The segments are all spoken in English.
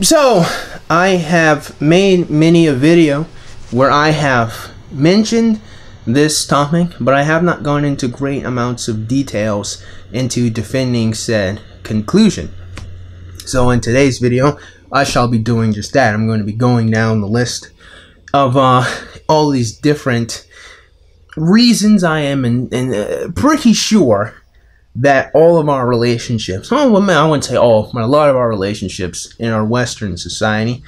So, I have made many a video where I have mentioned this topic, but I have not gone into great amounts of details into defending said conclusion. So in today's video, I shall be doing just that. I'm going to be going down the list of all these different reasons I am pretty sure that all of our relationships, I wouldn't say all, but a lot of our relationships in our Western society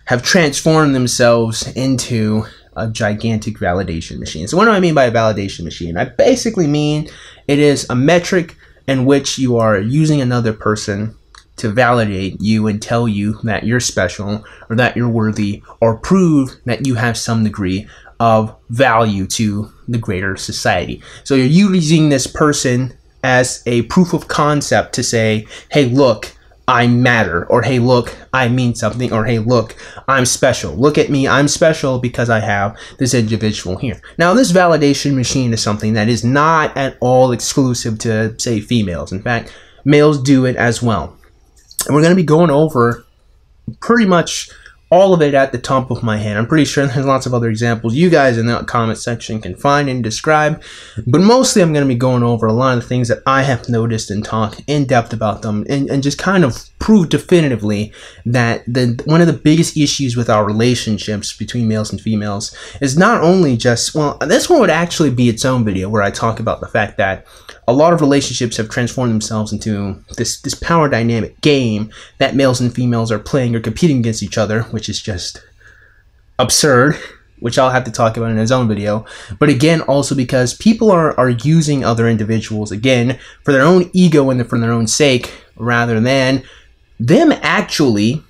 have transformed themselves into a gigantic validation machine. So what do I mean by a validation machine? I basically mean it is a metric in which you are using another person to validate you and tell you that you're special or that you're worthy or prove that you have some degree of value to the greater society. So you're using this person as a proof of concept to say, hey, look, I matter, or hey, look, I mean something, or hey, look, I'm special. Look at me, I'm special because I have this individual here. Now, this validation machine is something that is not at all exclusive to, say, females. In fact, males do it as well. And we're going to be going over pretty much all of it at the top of my head. I'm pretty sure there's lots of other examples you guys in the comment section can find and describe, but mostly I'm going to be going over a lot of the things that I have noticed and talk in depth about them and just kind of prove definitively that one of the biggest issues with our relationships between males and females is not only just, well, this one would actually be its own video where I talk about the fact that a lot of relationships have transformed themselves into this power dynamic game that males and females are playing or competing against each other, which is just absurd, which I'll have to talk about in his own video. But again, also because people are using other individuals, again, for their own ego and for their own sake, rather than them actually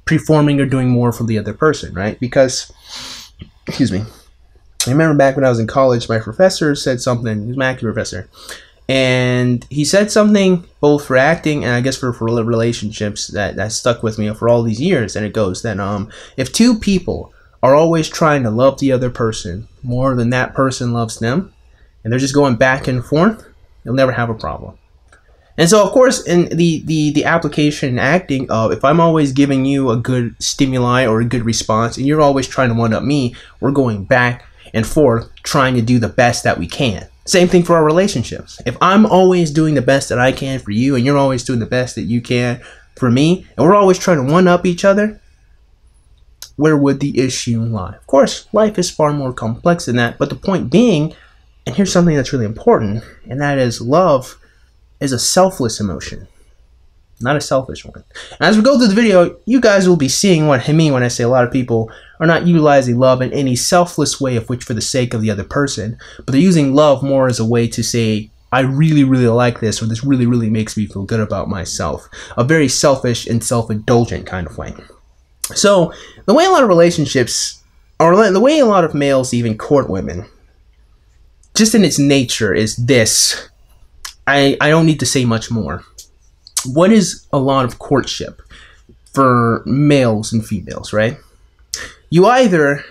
performing or doing more for the other person, right? Because, excuse me, I remember back when I was in college, my professor said something, he was my acting professor, and he said something both for acting and I guess for relationships that stuck with me for all these years, and it goes that if two people are always trying to love the other person more than that person loves them, and they're just going back and forth, they'll never have a problem. And so, of course, in the application in acting of if I'm always giving you a good stimuli or a good response and you're always trying to one-up me, we're going back and forth trying to do the best that we can. Same thing for our relationships. If I'm always doing the best that I can for you and you're always doing the best that you can for me, and we're always trying to one-up each other, where would the issue lie? Of course, life is far more complex than that, but the point being, and here's something that's really important, and that is love is a selfless emotion, not a selfish one. And as we go through the video, you guys will be seeing what I mean when I say a lot of people are not utilizing love in any selfless way of which for the sake of the other person, but they're using love more as a way to say, I really, really like this, or this really, really makes me feel good about myself. A very selfish and self-indulgent kind of way. So the way a lot of relationships, or the way a lot of males even court women, just in its nature is this. I don't need to say much more. What is a lot of courtship for males and females, right? You either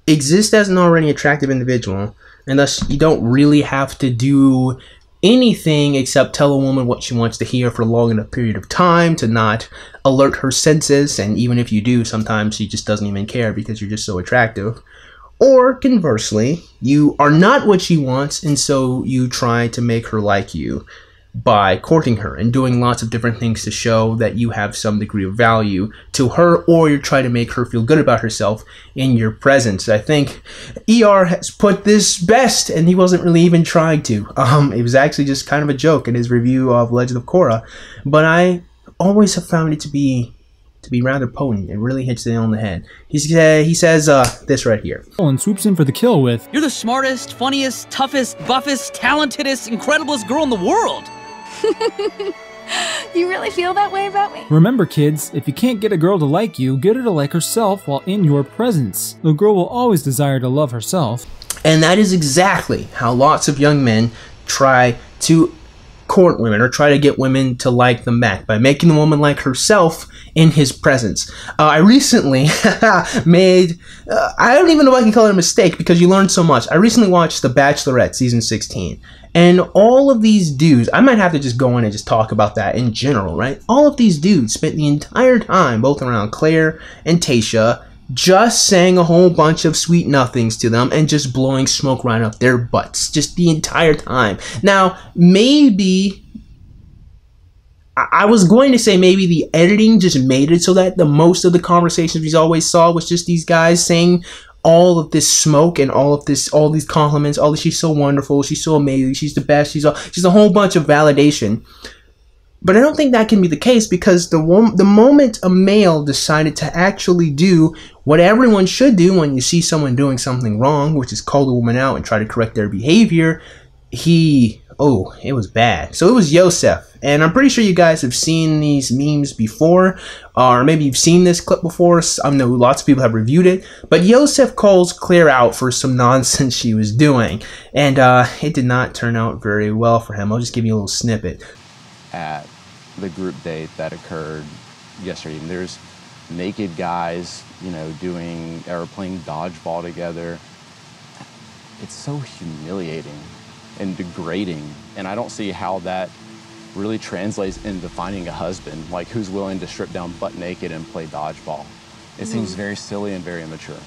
exist as an already attractive individual, and thus you don't really have to do anything except tell a woman what she wants to hear for a long enough period of time to not alert her senses, and even if you do, sometimes she just doesn't even care because you're just so attractive. Or conversely, you are not what she wants, and so you try to make her like you by courting her and doing lots of different things to show that you have some degree of value to her, or you're trying to make her feel good about herself in your presence. I think ER has put this best, and he wasn't really even trying to. It was actually just kind of a joke in his review of Legend of Korra, but I always have found it to be rather potent. It really hits the nail on the head. He says this right here. And swoops in for the kill with, "You're the smartest, funniest, toughest, buffest, talentedest, incrediblest girl in the world." You really feel that way about me? Remember kids, if you can't get a girl to like you, get her to like herself while in your presence. The girl will always desire to love herself. And that is exactly how lots of young men try to court women or try to get women to like them back, by making the woman like herself in his presence. I recently made, I don't even know if I can call it a mistake because you learn so much. I recently watched The Bachelorette season 16, And all of these dudes, I might have to just go in and just talk about that in general, right? All of these dudes spent the entire time, both around Claire and Tayshia, just saying a whole bunch of sweet nothings to them and just blowing smoke right up their butts just the entire time. Now, maybe, I was going to say maybe the editing just made it so that the most of the conversations we always saw was just these guys saying all of this smoke and all these compliments, all this, she's so wonderful, she's so amazing, she's the best, she's a whole bunch of validation. But I don't think that can be the case, because the moment a male decided to actually do what everyone should do when you see someone doing something wrong, which is call the woman out and try to correct their behavior, it was bad. So it was Yosef. And I'm pretty sure you guys have seen these memes before, or maybe you've seen this clip before. I know lots of people have reviewed it. But Yosef calls Claire out for some nonsense she was doing. And it did not turn out very well for him. I'll just give you a little snippet. At the group date that occurred yesterday, and there's naked guys, you know, doing or playing dodgeball together. It's so humiliating and degrading, and I don't see how that really translates into finding a husband, like who's willing to strip down butt naked and play dodgeball. It seems very silly and very immature.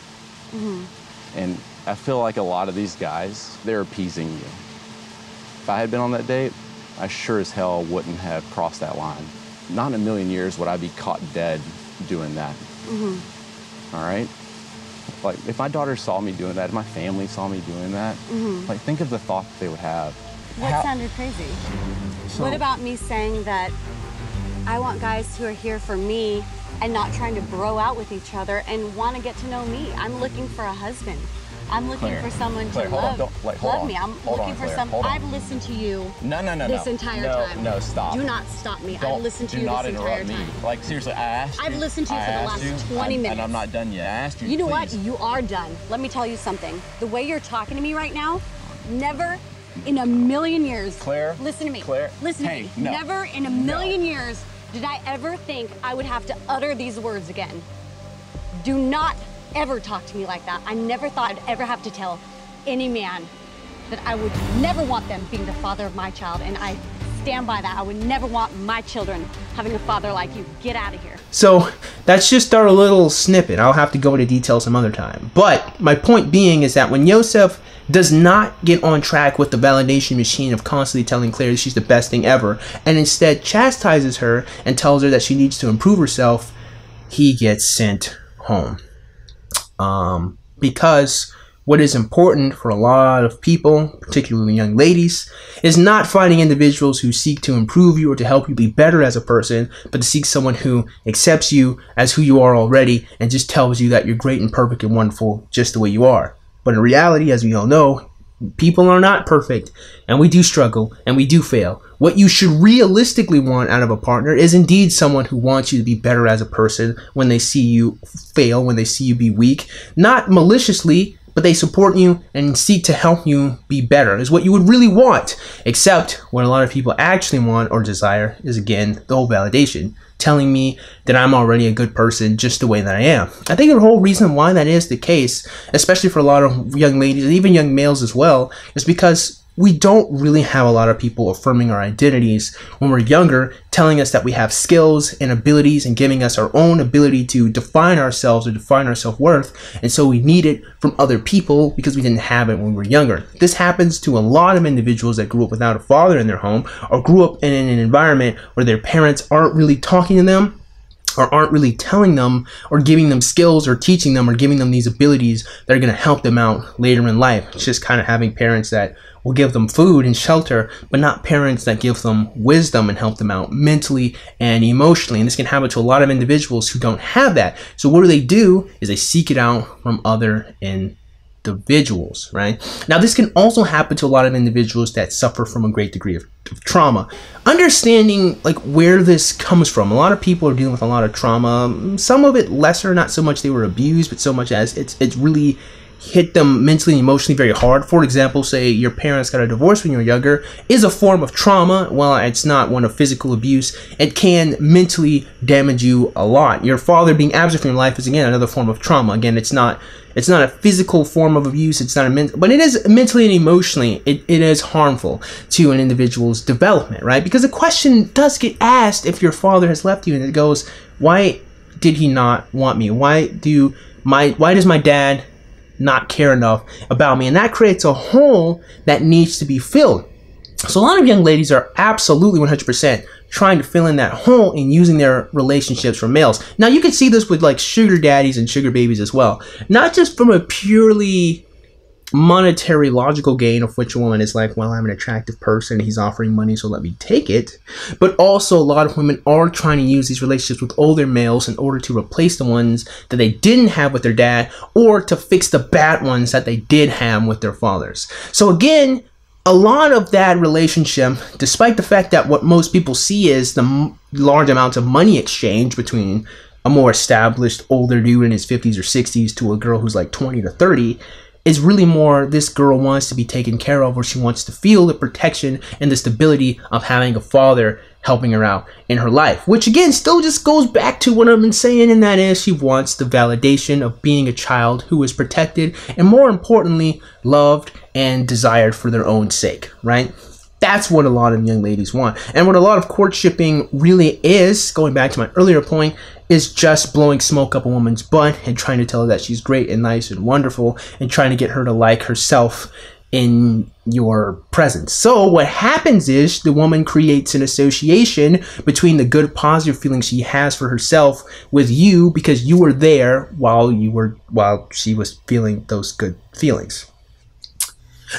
And I feel like a lot of these guys, they're appeasing you. If I had been on that date, I sure as hell wouldn't have crossed that line. Not in a million years would I be caught dead doing that. All right? Like, if my daughter saw me doing that, if my family saw me doing that, like, think of the thought that they would have. What sounded crazy? What about me saying that I want guys who are here for me and not trying to bro out with each other and want to get to know me? I'm looking for a husband. I'm looking for someone to love me. I'm looking for someone. I've listened to you this entire time. No, stop. Do not stop me. I've listened to you this entire time. Like, seriously, I asked you. I've listened to you for the last 20 minutes. And I'm not done yet. I asked you. You know what? You are done. Let me tell you something. The way you're talking to me right now, never in a million years. Claire. Listen to me. Claire. Listen to me. No. Never in a million years did I ever think I would have to utter these words again. Do not ever talk to me like that. I never thought I'd ever have to tell any man that I would never want them being the father of my child, and I stand by that. I would never want my children having a father like you. Get out of here. So that's just our little snippet. I'll have to go into detail some other time. But my point being is that when Yosef does not get on track with the validation machine of constantly telling Claire she's the best thing ever, and instead chastises her and tells her that she needs to improve herself, he gets sent home. Because what is important for a lot of people, particularly young ladies, is not finding individuals who seek to improve you or to help you be better as a person, but to seek someone who accepts you as who you are already and just tells you that you're great and perfect and wonderful just the way you are. But in reality, as we all know, people are not perfect, and we do struggle, and we do fail. What you should realistically want out of a partner is indeed someone who wants you to be better as a person when they see you fail, when they see you be weak. Not maliciously, but they support you and seek to help you be better, is what you would really want. Except what a lot of people actually want or desire is, again, the whole validation, telling me that I'm already a good person just the way that I am. I think the whole reason why that is the case, especially for a lot of young ladies and even young males as well, is because we don't really have a lot of people affirming our identities when we're younger, telling us that we have skills and abilities and giving us our own ability to define ourselves or define our self-worth. And so we need it from other people because we didn't have it when we were younger. This happens to a lot of individuals that grew up without a father in their home or grew up in an environment where their parents aren't really talking to them or aren't really telling them or giving them skills or teaching them or giving them these abilities that are going to help them out later in life. It's just kind of having parents that will give them food and shelter, but not parents that give them wisdom and help them out mentally and emotionally. And this can happen to a lot of individuals who don't have that. So what do is they seek it out from other individuals, right? Now, this can also happen to a lot of individuals that suffer from a great degree of trauma. Understanding like where this comes from. A lot of people are dealing with a lot of trauma. Some of it lesser, not so much they were abused, but so much as it's really hit them mentally and emotionally very hard. For example, say your parents got a divorce when you were younger, is a form of trauma. While it's not one of physical abuse, it can mentally damage you a lot. Your father being absent from your life is, again, another form of trauma. Again, it's not a physical form of abuse, it's not a but it is mentally and emotionally, it is harmful to an individual's development, right? Because the question does get asked if your father has left you, and it goes, why did he not want me? Why does my dad not care enough about me? And that creates a hole that needs to be filled. So a lot of young ladies are absolutely 100% trying to fill in that hole and using their relationships for males. Now, you can see this with like sugar daddies and sugar babies as well. Not just from a purely monetary logical gain of which a woman is like, well, I'm an attractive person, he's offering money, so let me take it. But also a lot of women are trying to use these relationships with older males in order to replace the ones that they didn't have with their dad, or to fix the bad ones that they did have with their fathers. So again, a lot of that relationship, despite the fact that what most people see is the large amounts of money exchange between a more established older dude in his 50s or 60s to a girl who's like 20 to 30, is really more this girl wants to be taken care of, or she wants to feel the protection and the stability of having a father helping her out in her life. Which again still just goes back to what I've been saying, and that is she wants the validation of being a child who is protected and, more importantly, loved and desired for their own sake, right? That's what a lot of young ladies want. And what a lot of courtshipping really is, going back to my earlier point, is just blowing smoke up a woman's butt and trying to tell her that she's great and nice and wonderful, and trying to get her to like herself in your presence. So what happens is the woman creates an association between the good positive feelings she has for herself with you, because you were there while she was feeling those good feelings.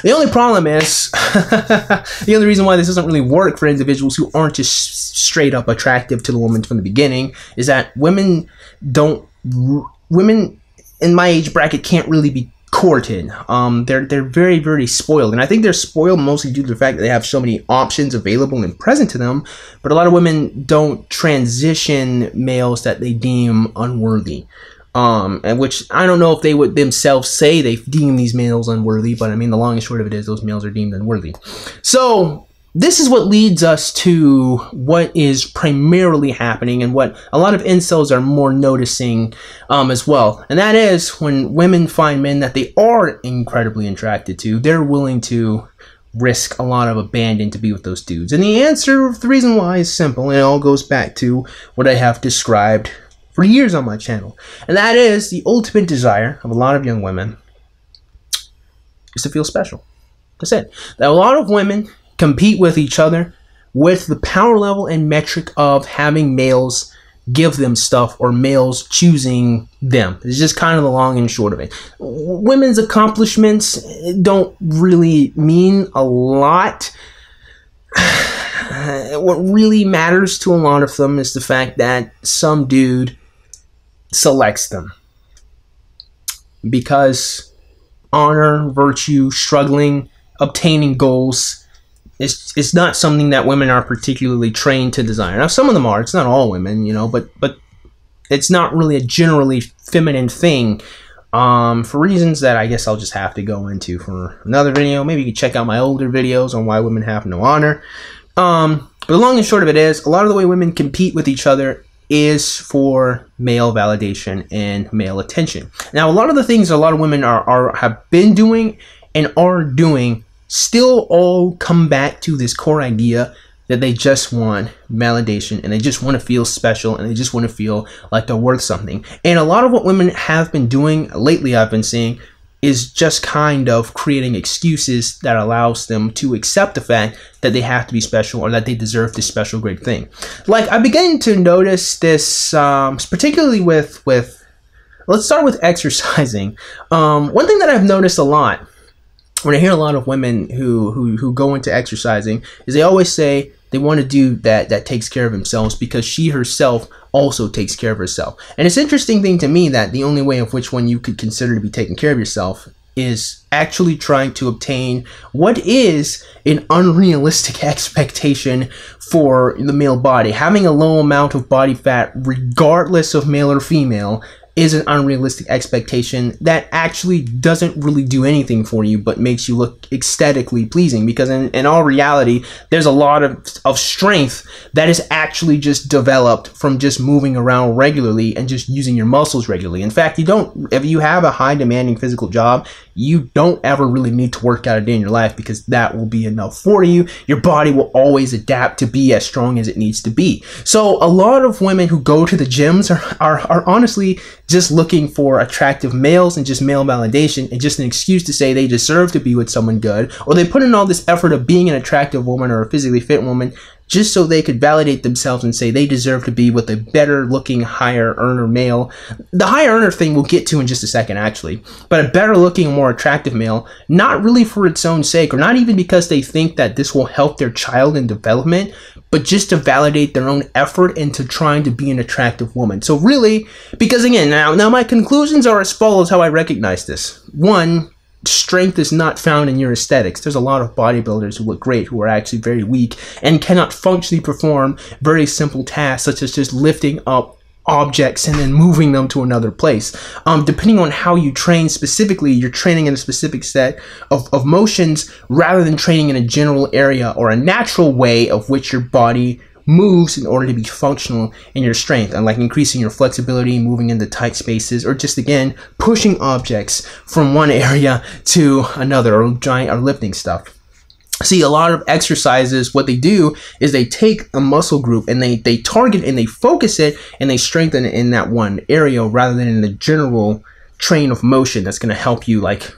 The only problem is, the only reason why this doesn't really work for individuals who aren't just straight up attractive to the woman from the beginning, is that women in my age bracket can't really be courted. They're very, very spoiled, and I think they're spoiled mostly due to the fact that they have so many options available and present to them. But a lot of women don't transition males that they deem unworthy. And which I don't know if they would themselves say they deem these males unworthy, but I mean, the long and short of it is those males are deemed unworthy. So this is what leads us to what is primarily happening, and what a lot of incels are more noticing as well. And that is, when women find men that they are incredibly attracted to, they're willing to risk a lot of abandon to be with those dudes. And the answer, the reason why, is simple, and it all goes back to what I have described for years on my channel. And that is, the ultimate desire of a lot of young women is to feel special. That's it. That a lot of women compete with each other with the power level and metric of having males give them stuff, or males choosing them. It's just kind of the long and short of it. Women's accomplishments don't really mean a lot. What really matters to a lot of them is the fact that some dude selects them, because honor, virtue, struggling, obtaining goals is not something that women are particularly trained to desire. Now, some of them are. It's not all women, you know, but it's not really a generally feminine thing, for reasons that I guess I'll just have to go into for another video. Maybe you can check out my older videos on why women have no honor. But the long and short of it is, a lot of the way women compete with each other is for male validation and male attention. Now, a lot of the things a lot of women have been doing and are doing still all come back to this core idea that they just want validation, and they just want to feel special, and they just want to feel like they're worth something. And a lot of what women have been doing lately, I've been seeing, is just kind of creating excuses that allows them to accept the fact that they have to be special, or that they deserve this special great thing. Like, I began to notice this, particularly with let's start with exercising. One thing that I've noticed a lot when I hear a lot of women who go into exercising is they always say they want to do that takes care of themselves, because she herself also takes care of herself. And it's an interesting thing to me that the only way of which one you could consider to be taking care of yourself is actually trying to obtain what is an unrealistic expectation for the male body. Having a low amount of body fat, regardless of male or female, is an unrealistic expectation that actually doesn't really do anything for you but makes you look aesthetically pleasing, because in all reality there's a lot of strength that is actually just developed from just moving around regularly and just using your muscles regularly. In fact, if you have a high demanding physical job, you don't ever really need to work out a day in your life, because that will be enough for you. Your body will always adapt to be as strong as it needs to be. So a lot of women who go to the gyms are honestly just looking for attractive males and just male validation, and just an excuse to say they deserve to be with someone good, or they put in all this effort of being an attractive woman or a physically fit woman just so they could validate themselves and say they deserve to be with a better looking, higher earner male. The higher earner thing we'll get to in just a second, actually. But a better looking, more attractive male, not really for its own sake, or not even because they think that this will help their child in development, but just to validate their own effort into trying to be an attractive woman. So really, because again, now my conclusions are as follows how I recognize this. One, strength is not found in your aesthetics. There's a lot of bodybuilders who look great who are actually very weak and cannot functionally perform very simple tasks such as just lifting up objects and then moving them to another place. Depending on how you train specifically, you're training in a specific set of motions rather than training in a general area or a natural way of which your body moves in order to be functional in your strength, and like increasing your flexibility, moving into tight spaces, or just again pushing objects from one area to another, or lifting stuff. See, a lot of exercises, what they do is they take a muscle group and they target and they focus it and they strengthen it in that one area rather than in the general train of motion that's going to help you like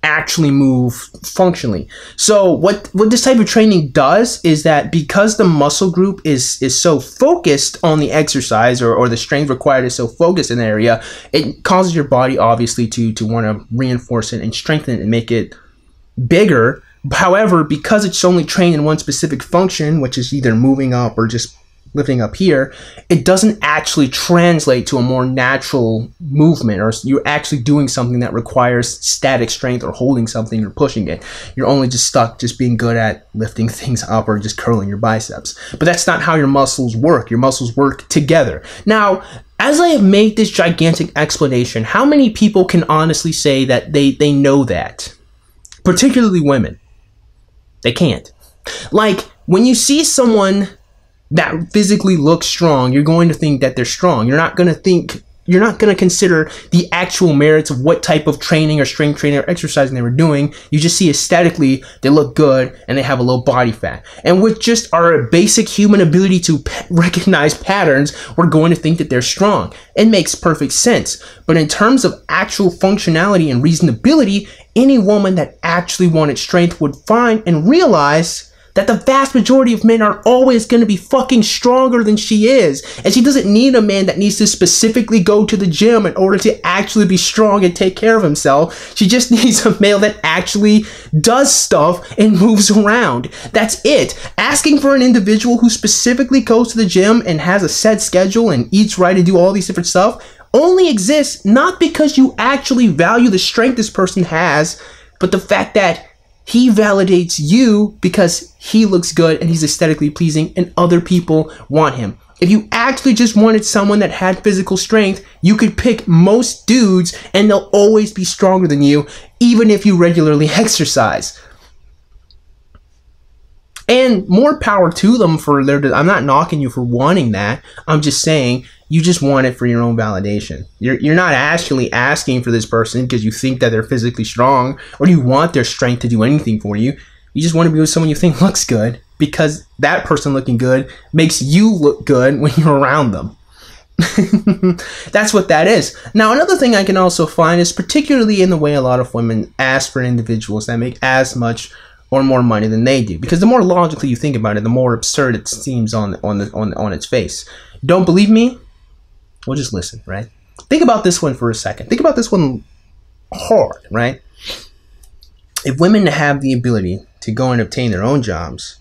actually move functionally. So what this type of training does is that because the muscle group is so focused on the exercise, or the strength required is so focused in the area, it causes your body obviously to want to reinforce it and strengthen it and make it bigger. However, because it's only trained in one specific function, which is either moving up or just lifting up here, it doesn't actually translate to a more natural movement, or you're actually doing something that requires static strength or holding something or pushing it. You're only just stuck just being good at lifting things up or just curling your biceps. But that's not how your muscles work. Your muscles work together. Now, as I have made this gigantic explanation, how many people can honestly say that they know that? Particularly women. They can't. Like, when you see someone that physically looks strong, you're going to think that they're strong. You're not going to consider the actual merits of what type of training or strength training or exercising they were doing. You just see aesthetically they look good and they have a low body fat. And with just our basic human ability to recognize patterns, we're going to think that they're strong. It makes perfect sense. But in terms of actual functionality and reasonability, any woman that actually wanted strength would find and realize that the vast majority of men are always going to be fucking stronger than she is. And she doesn't need a man that needs to specifically go to the gym in order to actually be strong and take care of himself. She just needs a male that actually does stuff and moves around. That's it. Asking for an individual who specifically goes to the gym and has a set schedule and eats right and do all these different stuff only exists not because you actually value the strength this person has, but the fact that he validates you because he looks good and he's aesthetically pleasing and other people want him. If you actually just wanted someone that had physical strength, you could pick most dudes and they'll always be stronger than you, even if you regularly exercise. And more power to them for I'm not knocking you for wanting that. I'm just saying you just want it for your own validation. You're not actually asking for this person because you think that they're physically strong or you want their strength to do anything for you. You just want to be with someone you think looks good because that person looking good makes you look good when you're around them. That's what that is. Now, another thing I can also find is particularly in the way a lot of women ask for individuals that make as much or more money than they do, because the more logically you think about it, the more absurd it seems on its face. Don't believe me? Well, just listen, right? Think about this one for a second. Think about this one hard, right? If women have the ability to go and obtain their own jobs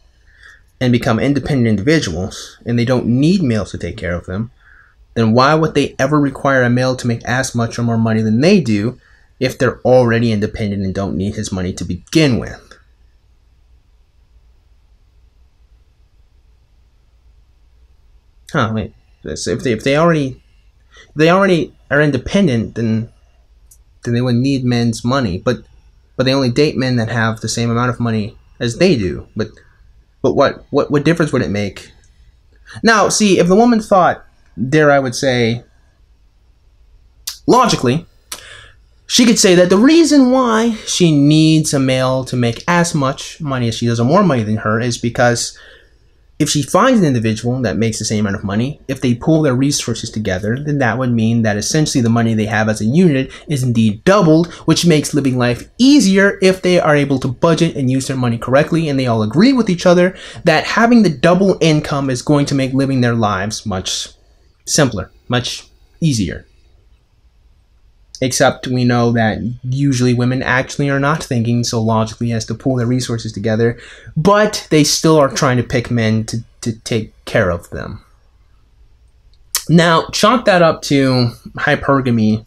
and become independent individuals, and they don't need males to take care of them, then why would they ever require a male to make as much or more money than they do if they're already independent and don't need his money to begin with? Wait. If they already If they already are independent, then they wouldn't need men's money. But they only date men that have the same amount of money as they do. But what difference would it make? Now, see, if the woman thought, dare I would say, logically, she could say that the reason why she needs a male to make as much money as she does, or more money than her, is because if she finds an individual that makes the same amount of money, if they pool their resources together, then that would mean that essentially the money they have as a unit is indeed doubled, which makes living life easier if they are able to budget and use their money correctly, and they all agree with each other that having the double income is going to make living their lives much simpler, much easier. Except we know that usually women actually are not thinking so logically as to pool their resources together, but they still are trying to pick men to take care of them. Now, chalk that up to hypergamy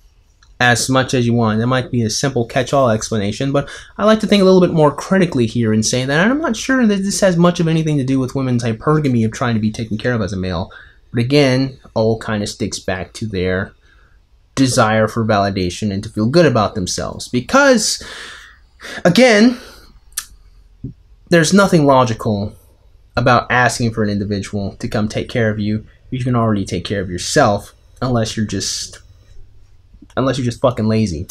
as much as you want. It might be a simple catch-all explanation, but I like to think a little bit more critically here and say that I'm not sure that this has much of anything to do with women's hypergamy of trying to be taken care of as a male. But again, all kind of sticks back to their desire for validation and to feel good about themselves, because again, there's nothing logical about asking for an individual to come take care of you. You can already take care of yourself, unless you're just fucking lazy.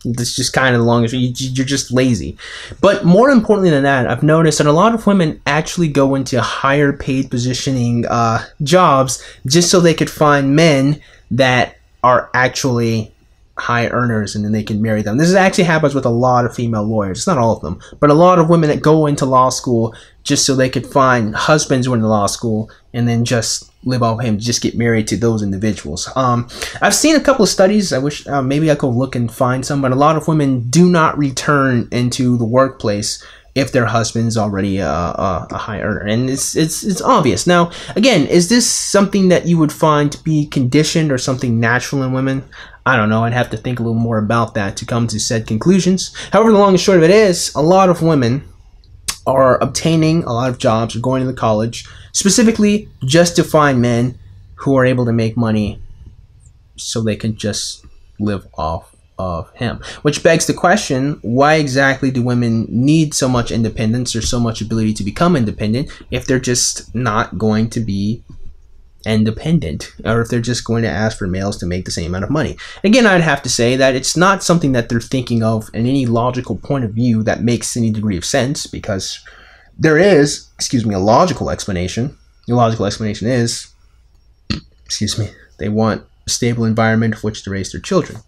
That's just kind of the longest. You're just lazy. But more importantly than that, I've noticed that a lot of women actually go into higher paid positioning jobs just so they could find men that are actually high earners, and then they can marry them. This actually happens with a lot of female lawyers. It's not all of them, but a lot of women that go into law school just so they could find husbands who are in law school and then just live off him, just get married to those individuals. I've seen a couple of studies. I wish maybe I could look and find some, but a lot of women do not return into the workplace if their husband's already a high earner, and it's obvious. Now, again, is this something that you would find to be conditioned or something natural in women? I don't know. I'd have to think a little more about that to come to said conclusions. However, the long and short of it is, a lot of women are obtaining a lot of jobs or going to college specifically just to find men who are able to make money so they can just live off of him. Which begs the question, why exactly do women need so much independence or so much ability to become independent if they're just not going to be independent, or if they're just going to ask for males to make the same amount of money? Again, I'd have to say that it's not something that they're thinking of in any logical point of view that makes any degree of sense, because there is, a logical explanation. The logical explanation is, they want a stable environment of which to raise their children.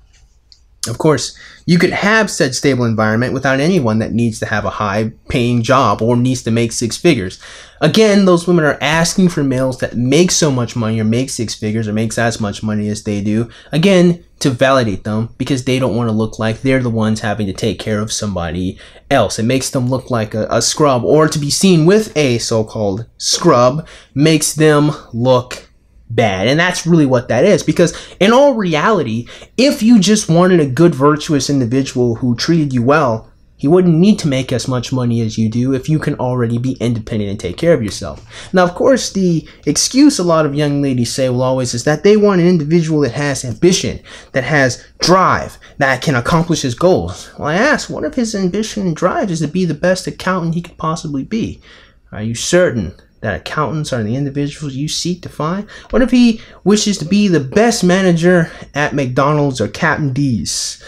Of course, you could have said stable environment without anyone that needs to have a high-paying job or needs to make six figures. Again, those women are asking for males that make so much money or make six figures or makes as much money as they do, again, to validate them, because they don't want to look like they're the ones having to take care of somebody else. It makes them look like a scrub, or to be seen with a so-called scrub makes them look bad. And that's really what that is, because in all reality, if you just wanted a good, virtuous individual who treated you well, he wouldn't need to make as much money as you do if you can already be independent and take care of yourself. Now, of course, the excuse a lot of young ladies say will always is that they want an individual that has ambition, that has drive, that can accomplish his goals. Well, I ask, what if his ambition and drive is to be the best accountant he could possibly be? Are you certain that accountants are the individuals you seek to find? What if he wishes to be the best manager at McDonald's or Captain D's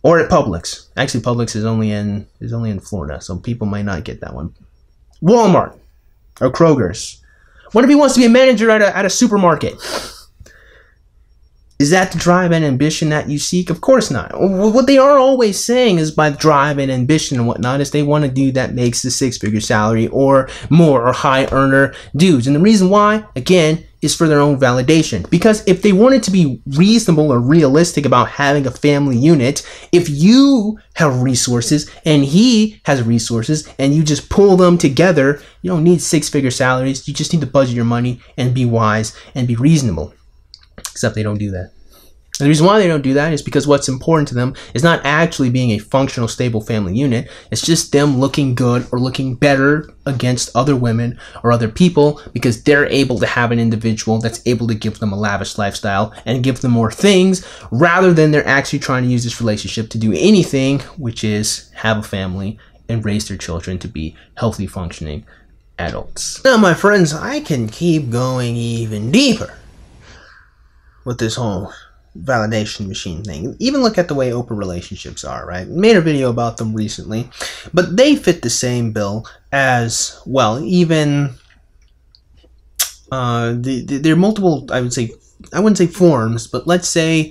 or at Publix? Actually, Publix is only in Florida, so people might not get that one. Walmart or Kroger's. What if he wants to be a manager at a supermarket? Is that the drive and ambition that you seek? Of course not. What they are always saying is by drive and ambition and whatnot is they want a dude that makes the six-figure salary or more, or high earner dudes. And the reason why, again, is for their own validation. Because if they wanted to be reasonable or realistic about having a family unit, if you have resources and he has resources and you just pull them together, you don't need six-figure salaries. You just need to budget your money and be wise and be reasonable. Except they don't do that. The reason why they don't do that is because what's important to them is not actually being a functional, stable family unit. It's just them looking good or looking better against other women or other people because they're able to have an individual that's able to give them a lavish lifestyle and give them more things, rather than they're actually trying to use this relationship to do anything, which is have a family and raise their children to be healthy, functioning adults. Now, my friends, I can keep going even deeper with this whole validation machine thing. Even look at the way open relationships are, right? Made a video about them recently, but they fit the same bill as, well, even there are multiple, I wouldn't say forms, but let's say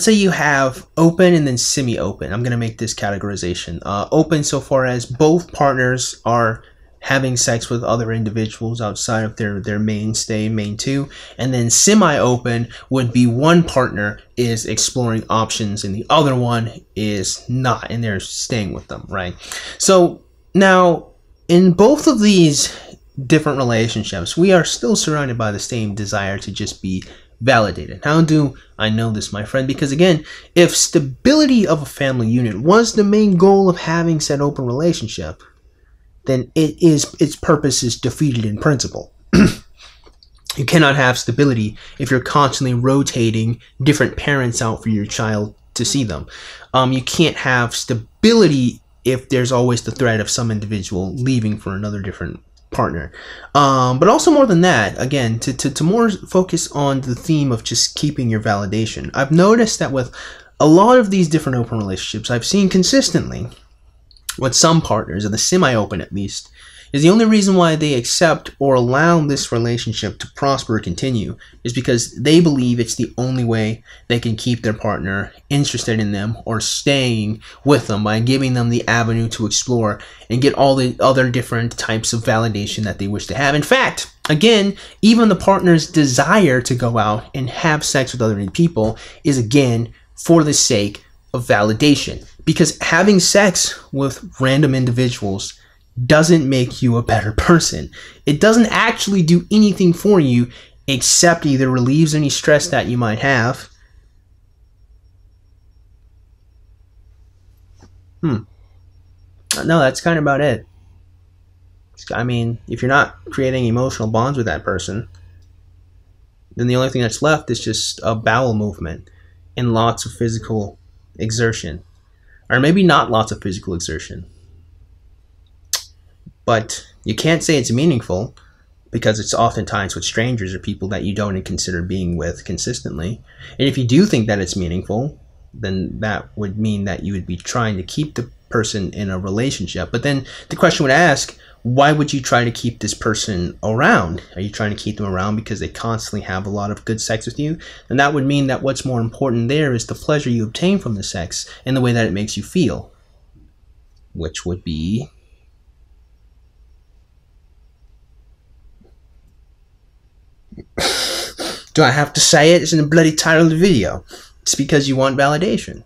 you have open and then semi-open. I'm going to make this categorization. Open so far as both partners are having sex with other individuals outside of their main two, and then semi-open would be one partner is exploring options and the other one is not, and they're staying with them, right? So now in both of these different relationships, we are still surrounded by the same desire to just be validated. How do I know this, my friend? Because again, if stability of a family unit was the main goal of having said open relationship, then its purpose is defeated in principle. You cannot have stability if you're constantly rotating different parents out for your child to see them. You can't have stability if there's always the threat of some individual leaving for another different partner. But also more than that, again, to more focus on the theme of just keeping your validation. I've noticed that with a lot of these different open relationships, I've seen consistently with some partners, and the semi-open at least, is the only reason why they accept or allow this relationship to prosper or continue is because they believe it's the only way they can keep their partner interested in them or staying with them, by giving them the avenue to explore and get all the other different types of validation that they wish to have. In fact, again, even the partner's desire to go out and have sex with other people is, again, for the sake of validation. Because having sex with random individuals doesn't make you a better person. It doesn't actually do anything for you except either relieves any stress that you might have. No, that's kind of about it. I mean, if you're not creating emotional bonds with that person, then the only thing that's left is just a bowel movement and lots of physical exertion. Or maybe not lots of physical exertion. But you can't say it's meaningful because it's oftentimes with strangers or people that you don't consider being with consistently. And if you do think that it's meaningful, then that would mean that you would be trying to keep the person in a relationship. But then the question would ask, why would you try to keep this person around? Are you trying to keep them around because they constantly have a lot of good sex with you? And that would mean that what's more important there is the pleasure you obtain from the sex and the way that it makes you feel, which would be do I have to say it? It's in the bloody title of the video. It's because you want validation.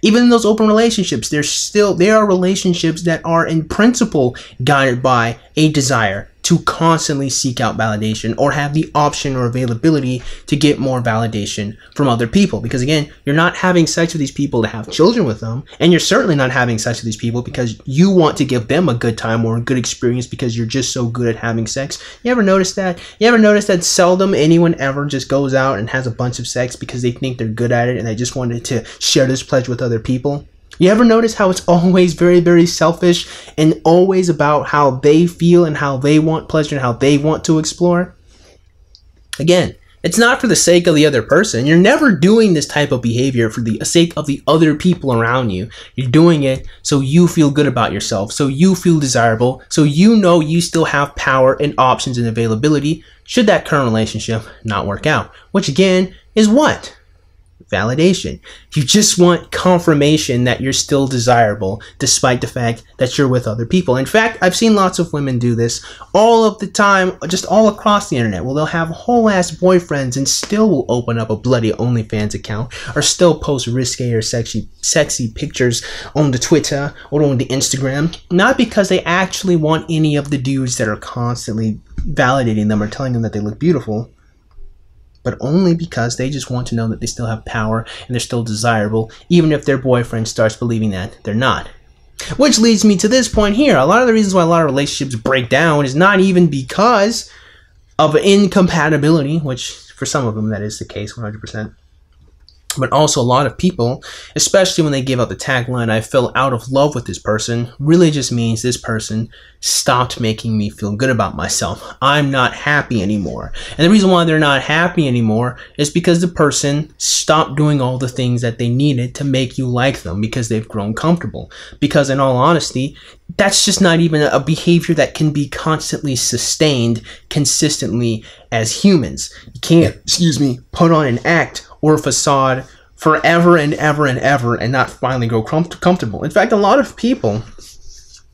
Even in those open relationships, there are relationships that are in principle guided by a desire to constantly seek out validation or have the option or availability to get more validation from other people. Because again, you're not having sex with these people to have children with them, and you're certainly not having sex with these people because you want to give them a good time or a good experience because you're just so good at having sex. You ever notice that? You ever notice that seldom anyone ever just goes out and has a bunch of sex because they think they're good at it and they just wanted to share this pleasure with other people? You ever notice how it's always very, very selfish and always about how they feel and how they want pleasure and how they want to explore? Again, it's not for the sake of the other person. You're never doing this type of behavior for the sake of the other people around you. You're doing it so you feel good about yourself, so you feel desirable, so you know you still have power and options and availability should that current relationship not work out. Which again is what? Validation. You just want confirmation that you're still desirable despite the fact that you're with other people. In fact, I've seen lots of women do this all of the time, just all across the internet. Well, they'll have whole ass boyfriends and still will open up a bloody OnlyFans account or still post risque or sexy pictures on the Twitter or on the Instagram, not because they actually want any of the dudes that are constantly validating them or telling them that they look beautiful, but only because they just want to know that they still have power and they're still desirable, even if their boyfriend starts believing that they're not. Which leads me to this point here. A lot of the reasons why a lot of relationships break down is not even because of incompatibility, which for some of them that is the case 100%. But also a lot of people, especially when they give out the tagline, I fell out of love with this person, really just means this person stopped making me feel good about myself. I'm not happy anymore. And the reason why they're not happy anymore is because the person stopped doing all the things that they needed to make you like them because they've grown comfortable. Because in all honesty, that's just not even a behavior that can be constantly sustained consistently as humans. You can't, put on an act or a facade forever and ever and ever and not finally grow comfortable. In fact, a lot of people,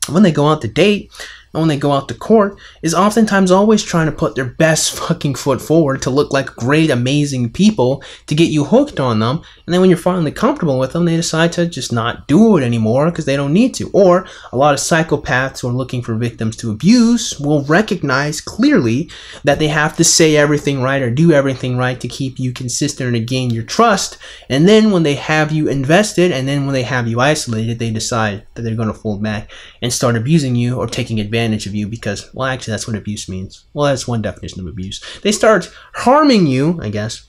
when they go out to date and when they go out to court, is oftentimes always trying to put their best fucking foot forward to look like great, amazing people to get you hooked on them. And then when you're finally comfortable with them, they decide to just not do it anymore because they don't need to. Or a lot of psychopaths who are looking for victims to abuse will recognize clearly that they have to say everything right or do everything right to keep you consistent and to gain your trust. And then when they have you invested and then when they have you isolated, they decide that they're going to fall back and start abusing you or taking advantage of you because, well, actually, that's what abuse means. Well, that's one definition of abuse. They start harming you, I guess,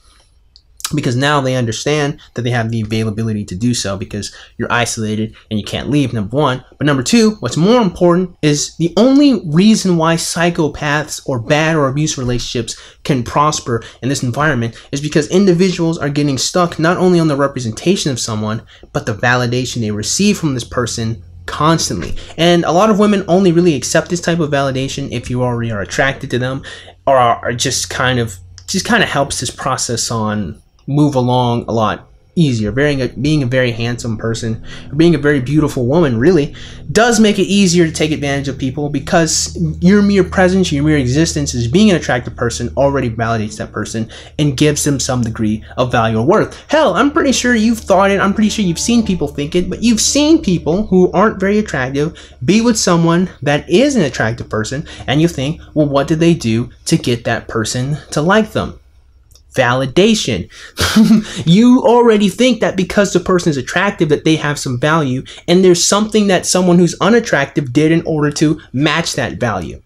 because now they understand that they have the availability to do so because you're isolated and you can't leave, number one. But number two, what's more important is the only reason why psychopaths or bad or abuse relationships can prosper in this environment is because individuals are getting stuck not only on the representation of someone, but the validation they receive from this person constantly. And a lot of women only really accept this type of validation if you already are attracted to them or are just kind of helps this process on move along a lot easier. Being a very handsome person, or being a very beautiful woman really does make it easier to take advantage of people because your mere presence, your mere existence as being an attractive person already validates that person and gives them some degree of value or worth. Hell, I'm pretty sure you've thought it, I'm pretty sure you've seen people think it, but you've seen people who aren't very attractive be with someone that is an attractive person and you think, well, what did they do to get that person to like them? Validation. You already think that because the person is attractive that they have some value and there's something that someone who's unattractive did in order to match that value.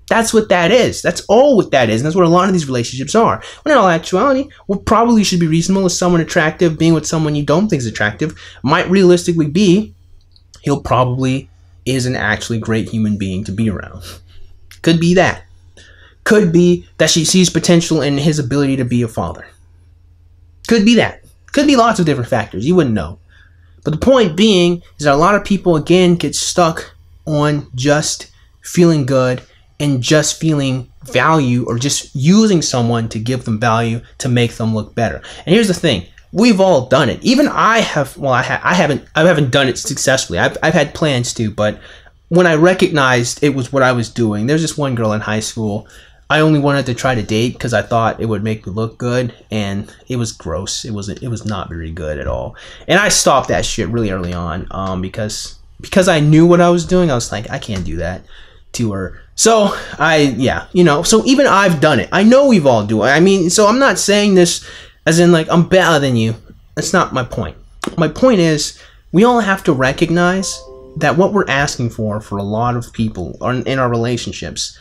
That's what that is. That's all what that is. And that's what a lot of these relationships are. When in all actuality, what probably should be reasonable is someone attractive being with someone you don't think is attractive might realistically be he'll probably is an actually great human being to be around. Could be that. Could be that she sees potential in his ability to be a father. Could be that. Could be lots of different factors. You wouldn't know. But the point being is that a lot of people, again, get stuck on just feeling good and just feeling value or just using someone to give them value to make them look better. And here's the thing. We've all done it. Even I have. Well, I haven't done it successfully. I've had plans to, but when I recognized it was what I was doing, there's this one girl in high school. I only wanted to try to date because I thought it would make me look good, and it was gross. It was not very good at all. And I stopped that shit really early on because I knew what I was doing. I was like, I can't do that to her. So so even I've done it. I know we've all do it. I mean, so I'm not saying this as in like I'm better than you. That's not my point. My point is we all have to recognize that what we're asking for a lot of people in our relationships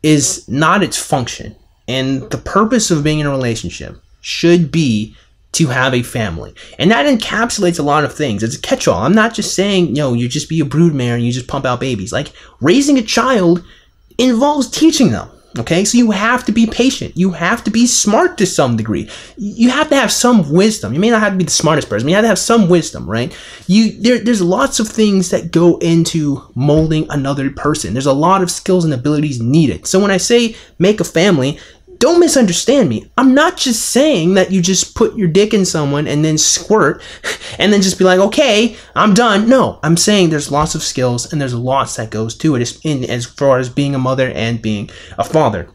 is not its function. And the purpose of being in a relationship should be to have a family. And that encapsulates a lot of things. It's a catch-all. I'm not just saying, you just be a broodmare and you just pump out babies. Like, raising a child involves teaching them. Okay, so you have to be patient. You have to be smart to some degree. You have to have some wisdom. You may not have to be the smartest person, but you have to have some wisdom, right? There's lots of things that go into molding another person. There's a lot of skills and abilities needed. So when I say make a family, don't misunderstand me. I'm not just saying that you just put your dick in someone and then squirt and then just be like, okay, I'm done. No, I'm saying there's lots of skills and there's lots that goes to it as far as being a mother and being a father.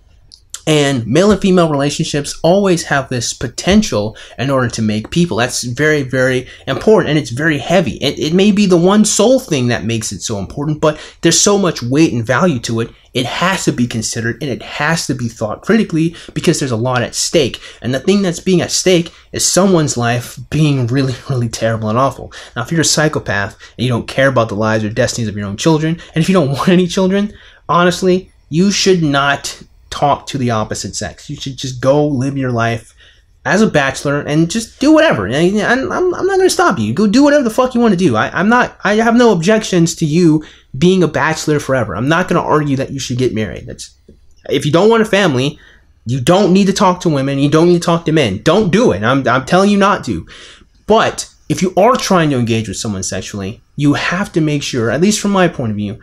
And male and female relationships always have this potential in order to make people. That's very, very important, and it's very heavy. It may be the one sole thing that makes it so important, but there's so much weight and value to it it has to be considered and it has to be thought critically because there's a lot at stake. And the thing that's being at stake is someone's life being really, really terrible and awful. Now, if you're a psychopath and you don't care about the lives or destinies of your own children, and if you don't want any children, honestly, you should not talk to the opposite sex. You should just go live your life as a bachelor and just do whatever. I'm not going to stop you. Go do whatever the fuck you want to do. I have no objections to you being a bachelor forever. I'm not going to argue that you should get married. If you don't want a family, you don't need to talk to women. You don't need to talk to men. Don't do it. I'm telling you not to. But if you are trying to engage with someone sexually, you have to make sure, at least from my point of view,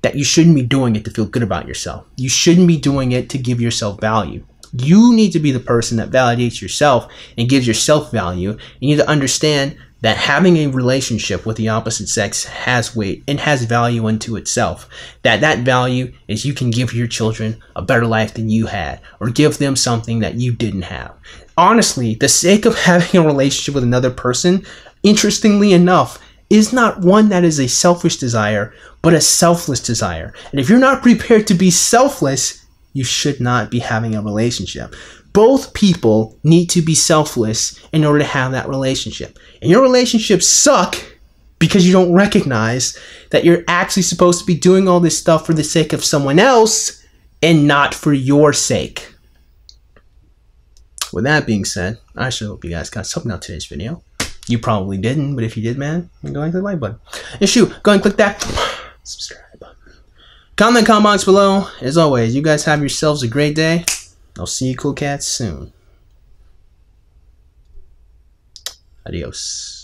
that you shouldn't be doing it to feel good about yourself. You shouldn't be doing it to give yourself value. You need to be the person that validates yourself and gives yourself value. You need to understand that having a relationship with the opposite sex has weight and has value unto itself. That value is you can give your children a better life than you had, or give them something that you didn't have. Honestly, the sake of having a relationship with another person, interestingly enough, is not one that is a selfish desire, but a selfless desire. And if you're not prepared to be selfless, you should not be having a relationship. Both people need to be selfless in order to have that relationship. And your relationships suck because you don't recognize that you're actually supposed to be doing all this stuff for the sake of someone else and not for your sake. With that being said, I sure hope you guys got something out of today's video. You probably didn't, but if you did, man, go and click the like button. And shoot, go and click that subscribe button. Comment in the comment box below. As always, you guys have yourselves a great day. I'll see you cool cats soon. Adios.